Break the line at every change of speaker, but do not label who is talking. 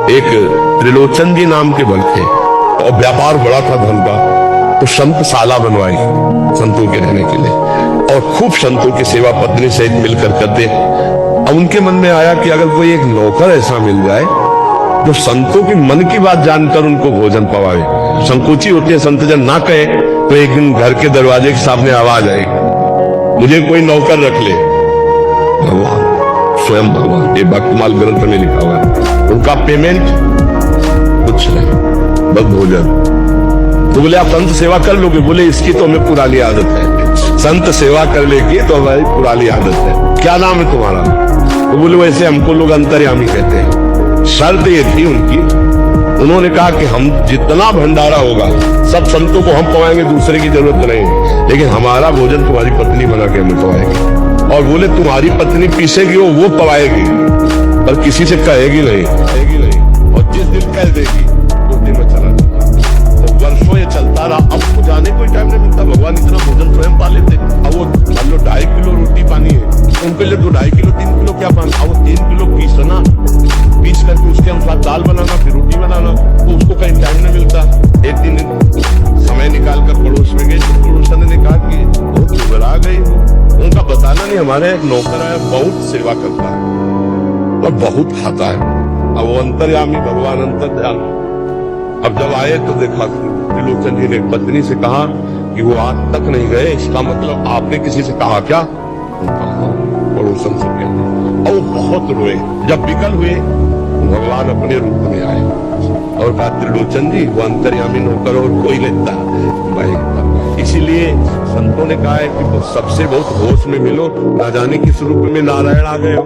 एक त्रिलोचन जी नाम के बल थे और व्यापार बड़ा था धन का, तो संत शाला बनवाई संतों के रहने के लिए और खूब संतों की सेवा पत्नी सहित मिलकर करते। अब उनके मन में आया कि अगर कोई एक नौकर ऐसा मिल जाए जो संतों की मन की बात जानकर उनको भोजन पवाए। संकोची होती है, संतजन ना कहे तो एक दिन घर के दरवाजे के सामने आवाज आई, मुझे कोई नौकर रख ले। भगवान स्वयं भगवान, ये भक्तमाल ग्रंथ में लिखा हुआ है, उनका पेमेंट कुछ नहीं, बस भोजन। तो बोले आप संत सेवा कर लोगे? बोले इसकी तो हमें पुरानी आदत है, संत सेवा कर लेगी तो हमारी पुरानी आदत है। क्या नाम है तुम्हारा? तो बोले वैसे हमको लोग अंतर्यामी कहते हैं। शर्त ये थी उनकी, उन्होंने कहा कि हम जितना भंडारा होगा सब संतों को हम पवाएंगे, दूसरे की जरूरत नहीं, लेकिन हमारा भोजन तुम्हारी पत्नी बना के हमें पवाएगी। और बोले तुम्हारी पत्नी पीसेगी वो पवाएगी, पर किसी से कहेगी नहीं, और जिस दिन कह देगी उस दिन में चला जाता। तो वर्षों ये चलता रहा। अब तो जाने कोई टाइम नहीं मिलता, भगवान इतना भोजन स्वयं पा लेते। अब वो मान लो 2.5 किलो रोटी पानी है, उनके लिए तो 2.5 किलो 3 किलो क्या पाना, अब वो 3 किलो पीसना, पीस करके उसके अनुसार दाल बनाना, फिर रोटी बनाना, तो उसको कहीं टाइम नहीं मिलता। एक दिन समय निकाल कर पड़ोस में गए, तो पड़ोसन ने कहा कि बहुत घबरा गई। उनका बताना नहीं, हमारे एक नौकर है बहुत सेवा करता है और बहुत खाता है। अब वो अंतर्यामी भगवान अंतर्यामी। अब जब आए तो देखा त्रिलोचन जी ने पत्नी से कहा कि वो आज तक नहीं गए, इसका मतलब आपने किसी से कहा क्या? पड़ोसन से कहते, और वो बहुत रोए। जब विकल हुए भगवान अपने रूप में आए और कहा त्रिलोचन जी वो अंतर्यामी नौकर और कोई लेता है। इसीलिए संतों ने कहा है कि सबसे बहुत होश में मिलो, ना जाने किस रूप में नारायण आ गए हो।